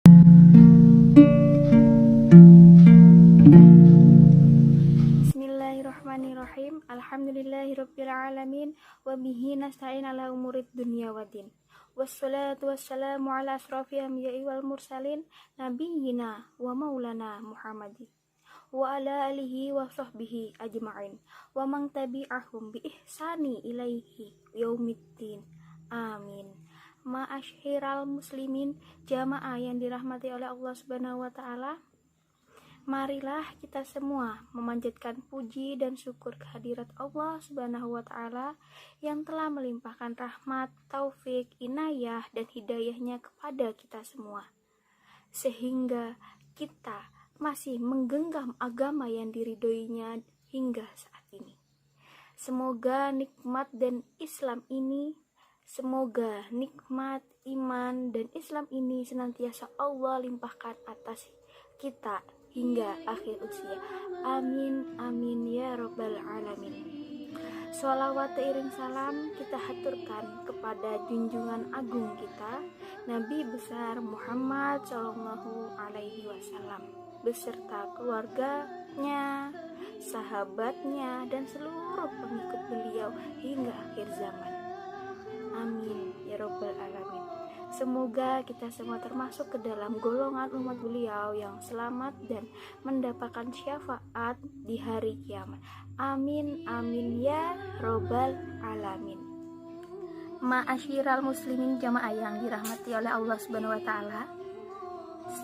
Bismillahirrahmanirrahim. Alhamdulillahirrabbilalamin. Wabihi nasta'in ala umurid dunia waddin. Wassalatu wassalamu ala asrafil anbiya'i wal mursalin nabiyyina wa maulana Muhammadin wa ala alihi wa sahbihi ajma'in wa man tabi'ahum bi ihsani ilaihi yaumiddin. Amin. Ma'asyiral muslimin, jamaah yang dirahmati oleh Allah Subhanahu wa taala. Marilah kita semua memanjatkan puji dan syukur kehadirat Allah Subhanahu wa taala yang telah melimpahkan rahmat, taufik, inayah dan hidayahnya kepada kita semua, sehingga kita masih menggenggam agama yang diridhoinya hingga saat ini. Semoga nikmat iman dan Islam ini senantiasa Allah limpahkan atas kita hingga akhir usia. Amin amin ya rabbal alamin. Sholawat iring salam kita haturkan kepada junjungan agung kita, Nabi besar Muhammad Shallallahu Alaihi Wasallam beserta keluarganya, sahabatnya dan seluruh pengikut beliau hingga akhir zaman. Amin ya rabbal alamin. Semoga kita semua termasuk ke dalam golongan umat beliau yang selamat dan mendapatkan syafaat di hari kiamat. Amin amin ya robbal alamin. Ma'asyiral muslimin, jamaah yang dirahmati oleh Allah Subhanahu wa taala.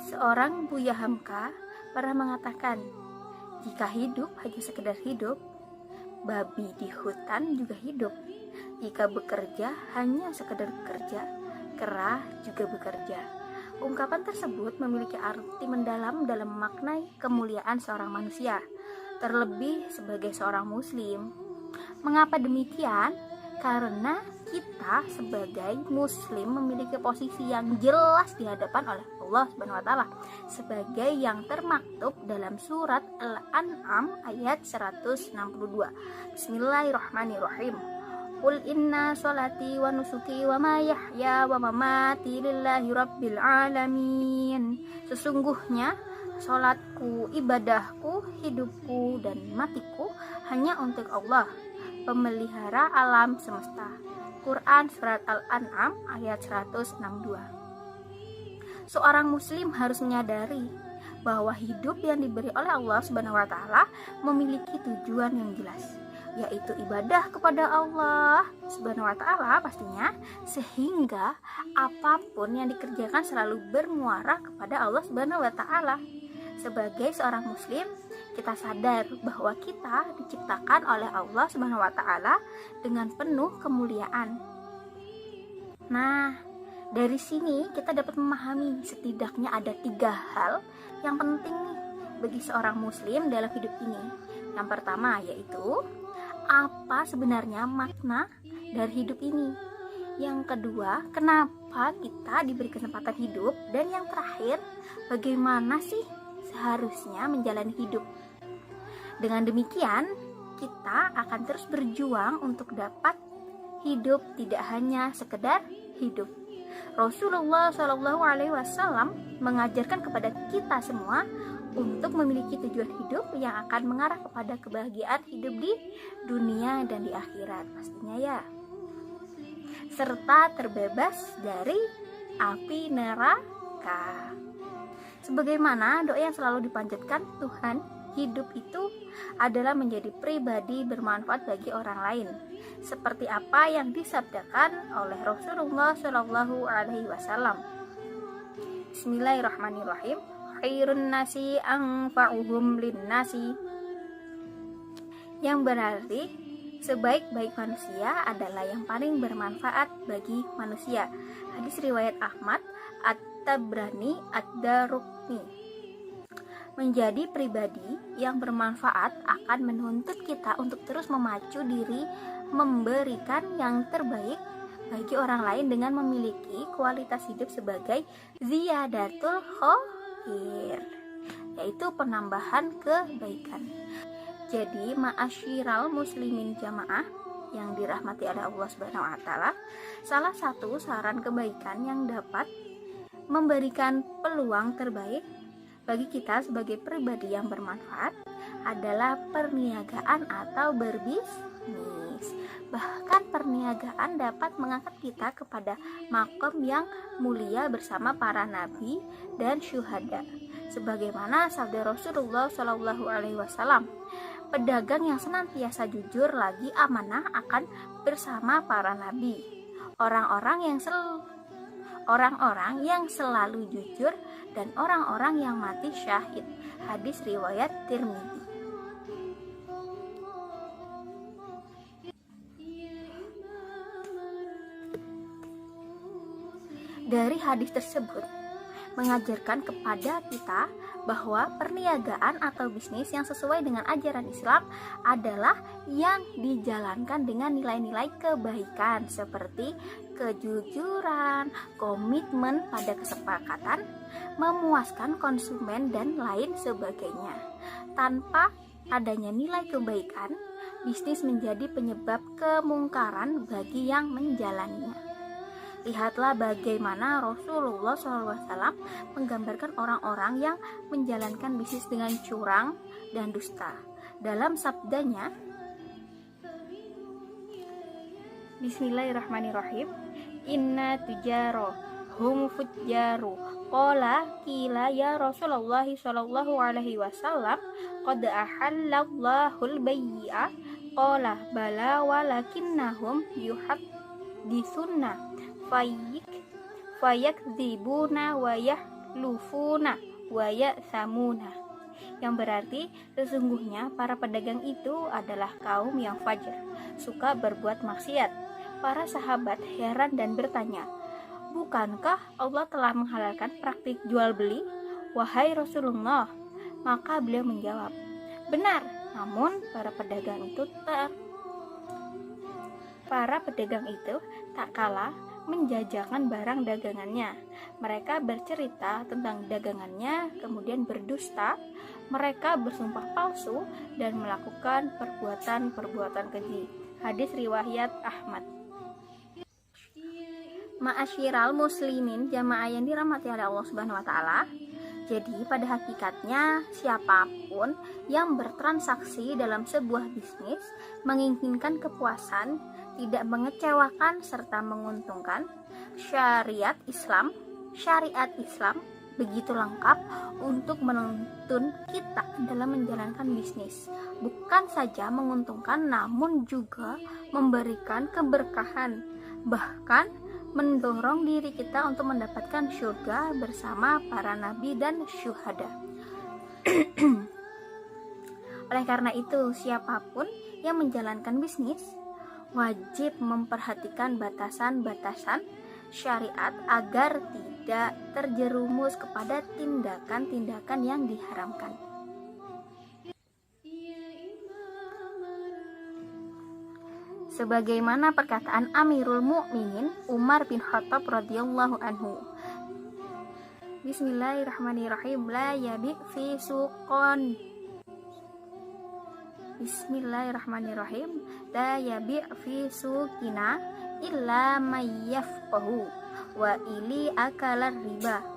Seorang Buya Hamka pernah mengatakan, jika hidup hanya sekedar hidup, babi di hutan juga hidup. Jika bekerja hanya sekedar bekerja, kera juga bekerja. Ungkapan tersebut memiliki arti mendalam dalam memaknai kemuliaan seorang manusia, terlebih sebagai seorang muslim. Mengapa demikian? Karena kita sebagai muslim memiliki posisi yang jelas di hadapan oleh Allah Subhanahu wa taala sebagai yang termaktub dalam surat Al-An'am ayat 162. Bismillahirrahmanirrahim. Qul inna sholati wa nusuki wa mahyaya wa mamati lillahi rabbil alamin. Sesungguhnya sholatku, ibadahku, hidupku dan matiku hanya untuk Allah, pemelihara alam semesta. Quran surat Al-An'am ayat 162. Seorang muslim harus menyadari bahwa hidup yang diberi oleh Allah Subhanahu wa taala memiliki tujuan yang jelas, yaitu ibadah kepada Allah Subhanahu wa taala pastinya, sehingga apapun yang dikerjakan selalu bermuara kepada Allah Subhanahu wa taala. Sebagai seorang muslim, kita sadar bahwa kita diciptakan oleh Allah Subhanahu wa taala dengan penuh kemuliaan. Nah, dari sini kita dapat memahami setidaknya ada 3 hal yang penting nih bagi seorang muslim dalam hidup ini. Yang pertama yaitu apa sebenarnya makna dari hidup ini. Yang kedua, kenapa kita diberi kesempatan hidup. Dan yang terakhir, bagaimana sih seharusnya menjalani hidup. Dengan demikian, kita akan terus berjuang untuk dapat hidup tidak hanya sekedar hidup. Rasulullah Shallallahu Alaihi Wasallam mengajarkan kepada kita semua untuk memiliki tujuan hidup yang akan mengarah kepada kebahagiaan hidup di dunia dan di akhirat pastinya ya, serta terbebas dari api neraka. Sebagaimana doa yang selalu dipanjatkan Tuhan, hidup itu adalah menjadi pribadi bermanfaat bagi orang lain, seperti apa yang disabdakan oleh Rasulullah Shallallahu Alaihi Wasallam. Bismillahirrahmanirrahim. Khairun nasi anfa'uhum linnasi, yang berarti sebaik-baik manusia adalah yang paling bermanfaat bagi manusia. Hadis riwayat Ahmad, At-Tabrani, Ad-Darukni. Menjadi pribadi yang bermanfaat akan menuntut kita untuk terus memacu diri, memberikan yang terbaik bagi orang lain dengan memiliki kualitas hidup sebagai ziyadatul khair, yaitu penambahan kebaikan. Jadi ma'asyiral muslimin jamaah yang dirahmati oleh Allah Subhanahu wa taala, salah satu saran kebaikan yang dapat memberikan peluang terbaik bagi kita sebagai pribadi yang bermanfaat adalah perniagaan atau berbisnis. Bahkan perniagaan dapat mengangkat kita kepada makom yang mulia bersama para nabi dan syuhada. Sebagaimana sabda Rasulullah Shallallahu Alaihi Wasallam, pedagang yang senantiasa jujur lagi amanah akan bersama para nabi. Orang-orang yang selalu jujur dan orang-orang yang mati syahid. Hadis riwayat Tirmidzi. Dari hadis tersebut mengajarkan kepada kita bahwa perniagaan atau bisnis yang sesuai dengan ajaran Islam adalah yang dijalankan dengan nilai-nilai kebaikan seperti kejujuran, komitmen pada kesepakatan, memuaskan konsumen, dan lain sebagainya. Tanpa adanya nilai kebaikan, bisnis menjadi penyebab kemungkaran bagi yang menjalaninya. Lihatlah bagaimana Rasulullah SAW menggambarkan orang-orang yang menjalankan bisnis dengan curang dan dusta. Dalam sabdanya, Bismillahirrahmanirrahim, Inna tujaro hum fujjaru qala kila ya Rasulullah sallallahu alaihi wasallam qad ahallallahul bay'a qala bala walakinnahum yuhaddithunna fayakdzibuna wa yahlufuna wa ya'samuna, yang berarti sesungguhnya para pedagang itu adalah kaum yang fajir, suka berbuat maksiat. Para sahabat heran dan bertanya, bukankah Allah telah menghalalkan praktik jual beli, wahai Rasulullah? Maka beliau menjawab, benar, namun para pedagang itu tak kalah menjajakan barang dagangannya. Mereka bercerita tentang dagangannya, kemudian berdusta. Mereka bersumpah palsu dan melakukan perbuatan-perbuatan keji. Hadis riwayat Ahmad. Ma'asyiral muslimin, jamaah yang dirahmati oleh Allah Subhanahu wa taala. Jadi pada hakikatnya siapapun yang bertransaksi dalam sebuah bisnis menginginkan kepuasan, tidak mengecewakan serta menguntungkan, syariat Islam begitu lengkap untuk menuntun kita dalam menjalankan bisnis. Bukan saja menguntungkan, namun juga memberikan keberkahan, bahkan mendorong diri kita untuk mendapatkan surga bersama para nabi dan syuhada. Oleh karena itu, siapapun yang menjalankan bisnis wajib memperhatikan batasan-batasan syariat agar tidak terjerumus kepada tindakan-tindakan yang diharamkan. Sebagaimana perkataan Amirul Mukminin Umar bin Khattab radhiyallahu anhu, Bismillahirrahmanirrahim, la yabi fi suqon. Bismillahirrahmanirrahim, la yabi fi suqina illa may yafqahu wa ili akalar riba.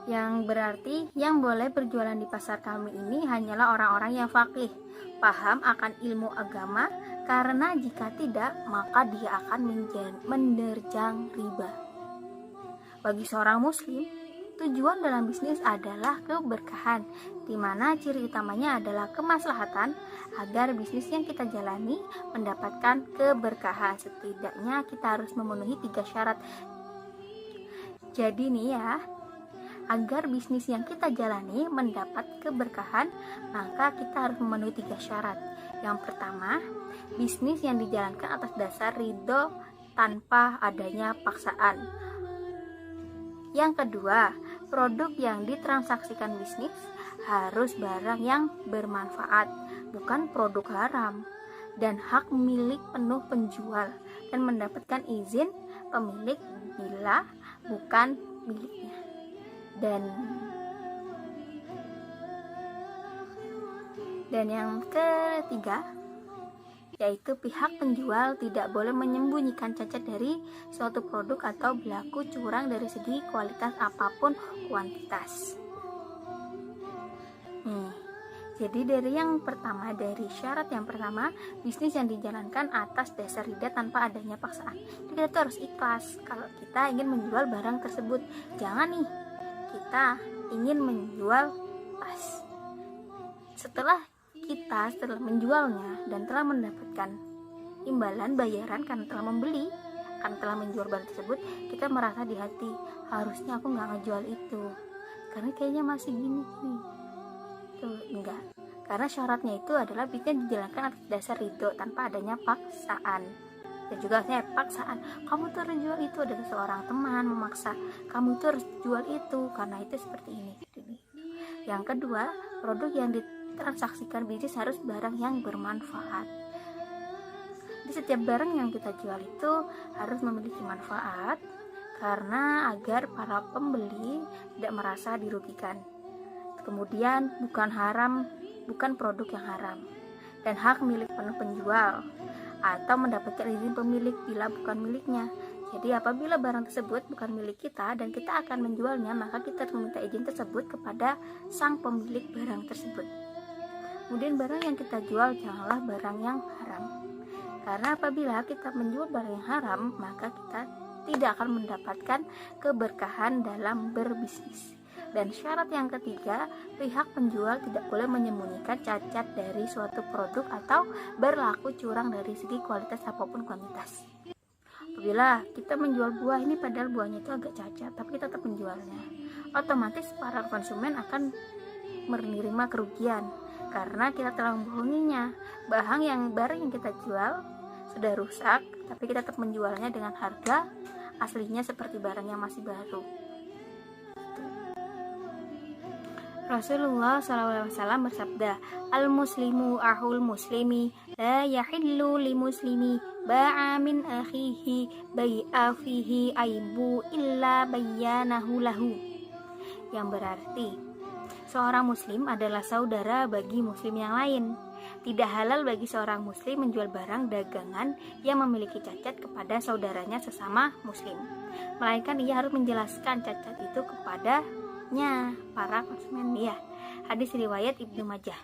Yang berarti yang boleh berjualan di pasar kami ini hanyalah orang-orang yang faqih, paham akan ilmu agama, karena jika tidak maka dia akan menerjang riba. Bagi seorang muslim, tujuan dalam bisnis adalah keberkahan, di mana ciri utamanya adalah kemaslahatan agar bisnis yang kita jalani mendapatkan keberkahan. Setidaknya kita harus memenuhi 3 syarat. Jadi nih ya, agar bisnis yang kita jalani mendapat keberkahan, maka kita harus memenuhi 3 syarat. Yang pertama, bisnis yang dijalankan atas dasar ridho tanpa adanya paksaan. Yang kedua, produk yang ditransaksikan bisnis harus barang yang bermanfaat, bukan produk haram, dan hak milik penuh penjual, dan mendapatkan izin pemilik bila bukan miliknya. Dan yang ketiga, yaitu pihak penjual tidak boleh menyembunyikan cacat dari suatu produk atau berlaku curang dari segi kualitas apapun kuantitas. Jadi dari syarat yang pertama, bisnis yang dijalankan atas dasar ridha tanpa adanya paksaan. Jadi kita tuh harus ikhlas kalau kita ingin menjual barang tersebut. Jangan nih kita ingin menjual tas, setelah menjualnya dan telah mendapatkan imbalan bayaran karena telah menjual barang tersebut, kita merasa di hati, harusnya aku nggak ngejual itu karena kayaknya masih gini. Tuh, enggak. Karena syaratnya itu adalah bisnis dijalankan atas dasar ridho tanpa adanya paksaan. Dan juga paksaan, kamu tuh harus jual itu, ada seorang teman memaksa kamu tuh harus jual itu karena itu seperti ini. Yang kedua, produk yang ditransaksikan bisnis harus barang yang bermanfaat. Di setiap barang yang kita jual itu harus memiliki manfaat karena agar para pembeli tidak merasa dirugikan. Kemudian bukan produk yang haram dan hak milik penuh penjual atau mendapatkan izin pemilik bila bukan miliknya. Jadi apabila barang tersebut bukan milik kita dan kita akan menjualnya, maka kita harus meminta izin tersebut kepada sang pemilik barang tersebut. Kemudian barang yang kita jual janganlah barang yang haram, karena apabila kita menjual barang yang haram, maka kita tidak akan mendapatkan keberkahan dalam berbisnis. Dan syarat yang ketiga, pihak penjual tidak boleh menyembunyikan cacat dari suatu produk atau berlaku curang dari segi kualitas apapun kuantitas. Apabila kita menjual buah ini padahal buahnya itu agak cacat, tapi kita tetap menjualnya, otomatis para konsumen akan menerima kerugian karena kita telah membohonginya. Barang yang kita jual sudah rusak, tapi kita tetap menjualnya dengan harga aslinya seperti barang yang masih baru. Rasulullah SAW bersabda, al-muslimu ahul muslimi, la yahillu li muslimi ba'a min akhihi bai'a fihi aibu illa bayyanahu lahu. Yang berarti, seorang muslim adalah saudara bagi muslim yang lain. Tidak halal bagi seorang muslim menjual barang dagangan yang memiliki cacat kepada saudaranya sesama muslim, melainkan ia harus menjelaskan cacat itu kepadanya para konsumen. Hadis riwayat Ibnu Majah.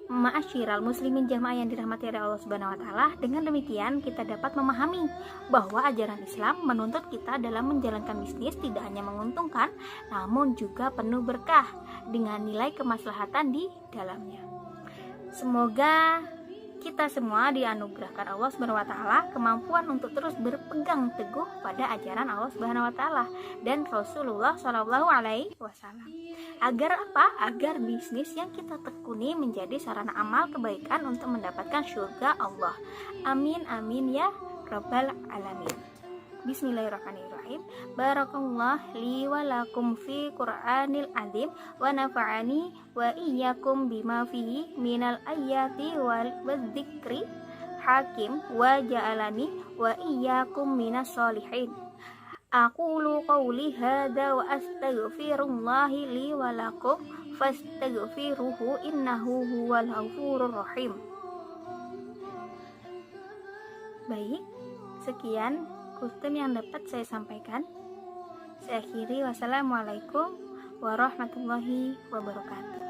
Ma'asyiral muslimin jamaah yang dirahmati oleh Allah Subhanahu wa taala, dengan demikian kita dapat memahami bahwa ajaran Islam menuntut kita dalam menjalankan bisnis tidak hanya menguntungkan namun juga penuh berkah dengan nilai kemaslahatan di dalamnya. Semoga kita semua dianugerahkan Allah Subhanahu wa taala kemampuan untuk terus berpegang teguh pada ajaran Allah Subhanahu wa taala dan Rasulullah Shallallahu alaihi wasallam. Agar apa? Agar bisnis yang kita tekuni menjadi sarana amal kebaikan untuk mendapatkan surga Allah. Amin amin ya rabbal alamin. Bismillahirrahmanirrahim. Barakallah li wa lakum fi Qur'anil azim wa nafa'ani wa iyyakum bima fihi minal ayati wal dzikri hakim wa ja'alani wa iyyakum minas solihin. Aqulu qawli hadza wa astaghfirullahi li wa lakum fastaghfiruhu innahu huwal ghafurur rahim. Baik, sekian kutub yang dapat saya sampaikan. Saya akhiri, wassalamualaikum warahmatullahi wabarakatuh.